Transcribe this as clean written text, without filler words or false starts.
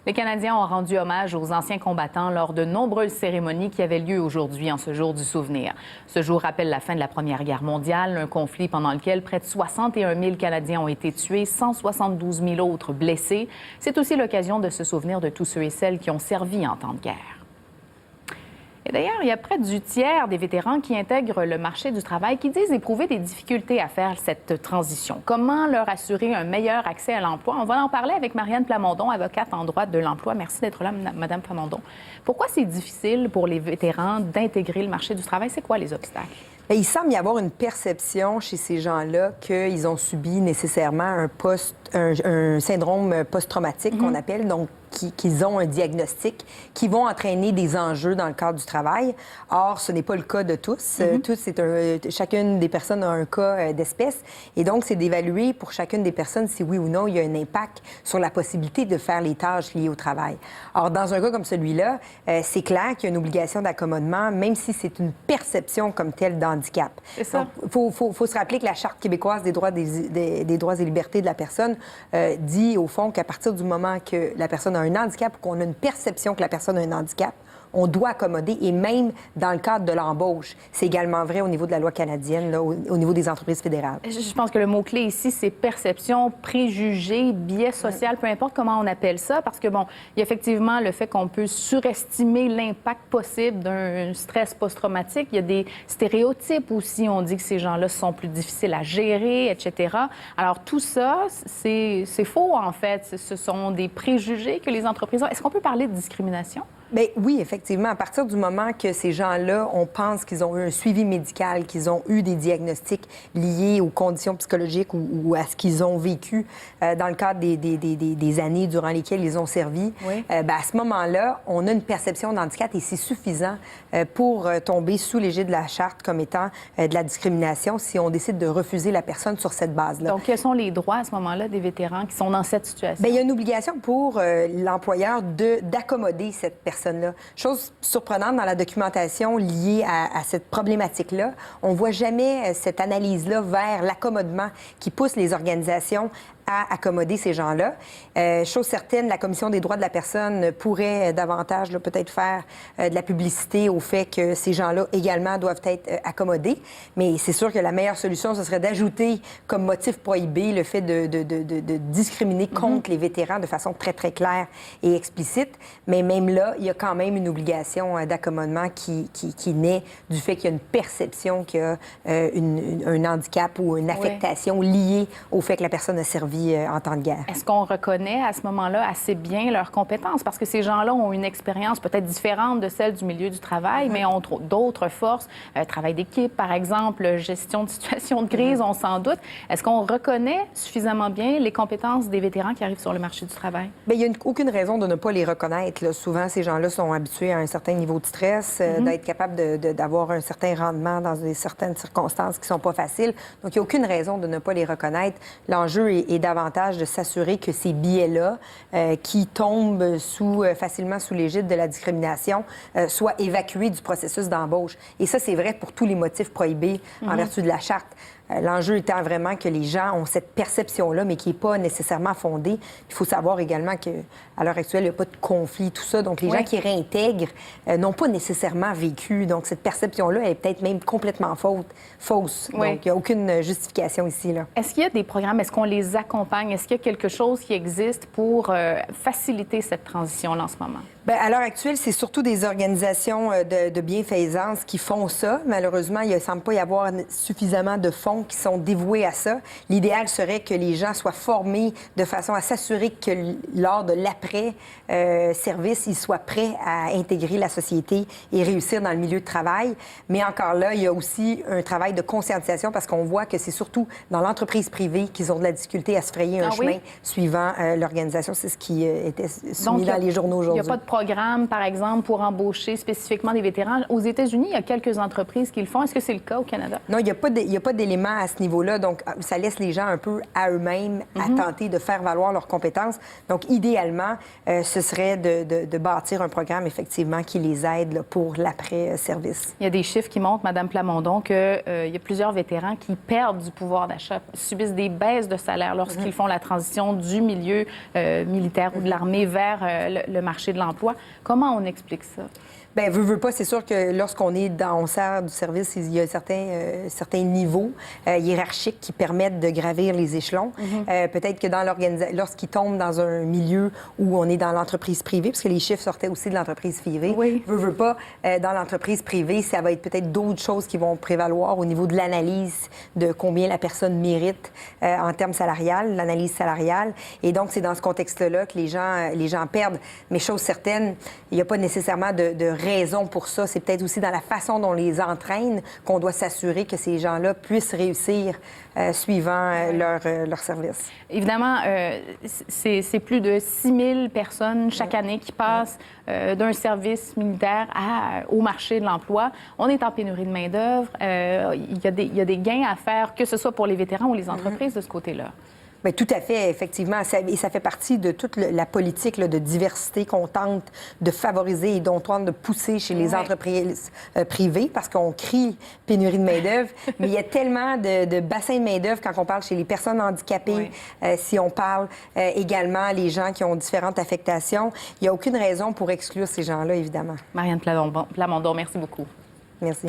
Les Canadiens ont rendu hommage aux anciens combattants lors de nombreuses cérémonies qui avaient lieu aujourd'hui en ce jour du souvenir. Ce jour rappelle la fin de la Première Guerre mondiale, un conflit pendant lequel près de 61 000 Canadiens ont été tués, 172 000 autres blessés. C'est aussi l'occasion de se souvenir de tous ceux et celles qui ont servi en temps de guerre. Et d'ailleurs, il y a près du tiers des vétérans qui intègrent le marché du travail qui disent éprouver des difficultés à faire cette transition. Comment leur assurer un meilleur accès à l'emploi? On va en parler avec Marianne Plamondon, avocate en droit de l'emploi. Merci d'être là, Madame Plamondon. Pourquoi c'est difficile pour les vétérans d'intégrer le marché du travail? C'est quoi les obstacles? Bien, il semble y avoir une perception chez ces gens-là qu'ils ont subi nécessairement un syndrome post-traumatique qu'on appelle, donc qu'ils ont un diagnostic qui vont entraîner des enjeux dans le cadre du travail. Or, ce n'est pas le cas de tous. Chacune des personnes a un cas d'espèce. Et donc, c'est d'évaluer pour chacune des personnes si oui ou non il y a un impact sur la possibilité de faire les tâches liées au travail. Or, dans un cas comme celui-là, c'est clair qu'il y a une obligation d'accommodement, même si c'est une perception comme telle d'handicap. C'est ça. Donc, faut se rappeler que la Charte québécoise des droits, des droits et libertés de la personne dit, au fond, qu'à partir du moment que la personne a un handicap ou qu'on a une perception que la personne a un handicap, on doit accommoder, et même dans le cadre de l'embauche. C'est également vrai au niveau de la loi canadienne, là, au niveau des entreprises fédérales. Je pense que le mot-clé ici, c'est perception, préjugés, biais social, peu importe comment on appelle ça, parce que, bon, il y a effectivement le fait qu'on peut surestimer l'impact possible d'un stress post-traumatique. Il y a des stéréotypes aussi. On dit que ces gens-là sont plus difficiles à gérer, etc. Alors, tout ça, c'est faux, en fait. Ce sont des préjugés que les entreprises ont. Est-ce qu'on peut parler de discrimination? Bien, oui, effectivement. À partir du moment que ces gens-là, on pense qu'ils ont eu un suivi médical, qu'ils ont eu des diagnostics liés aux conditions psychologiques ou à ce qu'ils ont vécu dans le cadre des années durant lesquelles ils ont servi, oui. Bien, à ce moment-là, on a une perception d'handicap et c'est suffisant pour tomber sous l'égide de la Charte comme étant de la discrimination si on décide de refuser la personne sur cette base-là. Donc, quels sont les droits à ce moment-là des vétérans qui sont dans cette situation? Bien, il y a une obligation pour l'employeur d'accommoder cette personne. Chose surprenante dans la documentation liée à cette problématique-là, on ne voit jamais cette analyse-là vers l'accommodement qui pousse les organisations à accommoder ces gens-là. Chose certaine, la Commission des droits de la personne pourrait davantage peut-être faire de la publicité au fait que ces gens-là également doivent être accommodés. Mais c'est sûr que la meilleure solution, ce serait d'ajouter comme motif prohibé le fait de discriminer contre les vétérans de façon très, très claire et explicite. Mais même là, il y a quand même une obligation d'accommodement qui naît du fait qu'il y a une perception qu'il y a un handicap ou une affectation liée au fait que la personne a servi en temps de guerre. Est-ce qu'on reconnaît à ce moment-là assez bien leurs compétences? Parce que ces gens-là ont une expérience peut-être différente de celle du milieu du travail, mais ont d'autres forces. Travail d'équipe, par exemple, gestion de situation de crise, on s'en doute. Est-ce qu'on reconnaît suffisamment bien les compétences des vétérans qui arrivent sur le marché du travail? Bien, il n'y a aucune raison de ne pas les reconnaître. Là. Souvent, ces gens-là sont habitués à un certain niveau de stress, d'être capables d'avoir un certain rendement dans certaines circonstances qui ne sont pas faciles. Donc, il n'y a aucune raison de ne pas les reconnaître. L'enjeu est davantage de s'assurer que ces biais-là, qui tombent facilement sous l'égide de la discrimination, soient évacués du processus d'embauche. Et ça, c'est vrai pour tous les motifs prohibés en vertu de la Charte. L'enjeu étant vraiment que les gens ont cette perception-là, mais qui n'est pas nécessairement fondée. Il faut savoir également qu'à l'heure actuelle, il n'y a pas de conflit, tout ça. Donc, les gens qui réintègrent n'ont pas nécessairement vécu. Donc, cette perception-là, elle est peut-être même complètement fausse. Oui. Donc, il n'y a aucune justification ici, là. Est-ce qu'il y a des programmes? Est-ce qu'on les accompagne? Est-ce qu'il y a quelque chose qui existe pour faciliter cette transition-là en ce moment? Bien, à l'heure actuelle, c'est surtout des organisations de bienfaisance qui font ça. Malheureusement, il ne semble pas y avoir suffisamment de fonds qui sont dévoués à ça. L'idéal serait que les gens soient formés de façon à s'assurer que lors de l'après-service, ils soient prêts à intégrer la société et réussir dans le milieu de travail. Mais encore là, il y a aussi un travail de conscientisation parce qu'on voit que c'est surtout dans l'entreprise privée qu'ils ont de la difficulté à se frayer un chemin suivant l'organisation. C'est ce qui était soumis dans les journaux aujourd'hui. Il n'y a pas de programme, par exemple, pour embaucher spécifiquement des vétérans? Aux États-Unis, il y a quelques entreprises qui le font. Est-ce que c'est le cas au Canada? Non, il n'y a pas d'éléments à ce niveau-là. Donc, ça laisse les gens un peu à eux-mêmes à tenter de faire valoir leurs compétences. Donc, idéalement, ce serait de bâtir un programme, effectivement, qui les aide là, pour l'après-service. Il y a des chiffres qui montrent, Mme Plamondon, qu'il y a plusieurs vétérans qui perdent du pouvoir d'achat, subissent des baisses de salaire lorsqu'ils font la transition du milieu militaire ou de l'armée vers le marché de l'emploi. Comment on explique ça? Bien, veut pas, c'est sûr que lorsqu'on est on sert du service, il y a certains niveaux hiérarchiques qui permettent de gravir les échelons. Peut-être que lorsqu'ils tombent dans un milieu où on est dans l'entreprise privée, parce que les chiffres sortaient aussi de l'entreprise privée, oui. veut pas, dans l'entreprise privée, ça va être peut-être d'autres choses qui vont prévaloir au niveau de l'analyse de combien la personne mérite en termes salariales, l'analyse salariale. Et donc, c'est dans ce contexte-là que les gens perdent. Mais chose certaine, il n'y a pas nécessairement de raison pour ça. C'est peut-être aussi dans la façon dont on les entraîne qu'on doit s'assurer que ces gens-là puissent réussir suivant leur service. Évidemment, c'est plus de 6 000 personnes chaque année qui passent d'un service militaire au marché de l'emploi. On est en pénurie de main-d'œuvre. Il y a des gains à faire, que ce soit pour les vétérans ou les entreprises de ce côté-là. Bien, tout à fait, effectivement. Et ça fait partie de toute la politique là, de diversité qu'on tente de favoriser et dont on tente de pousser chez les entreprises privées, parce qu'on crie pénurie de main-d'œuvre. Mais il y a tellement de bassins de main-d'œuvre quand on parle chez les personnes handicapées, si on parle également les gens qui ont différentes affectations. Il n'y a aucune raison pour exclure ces gens-là, évidemment. Marianne Plamondon, merci beaucoup. Merci.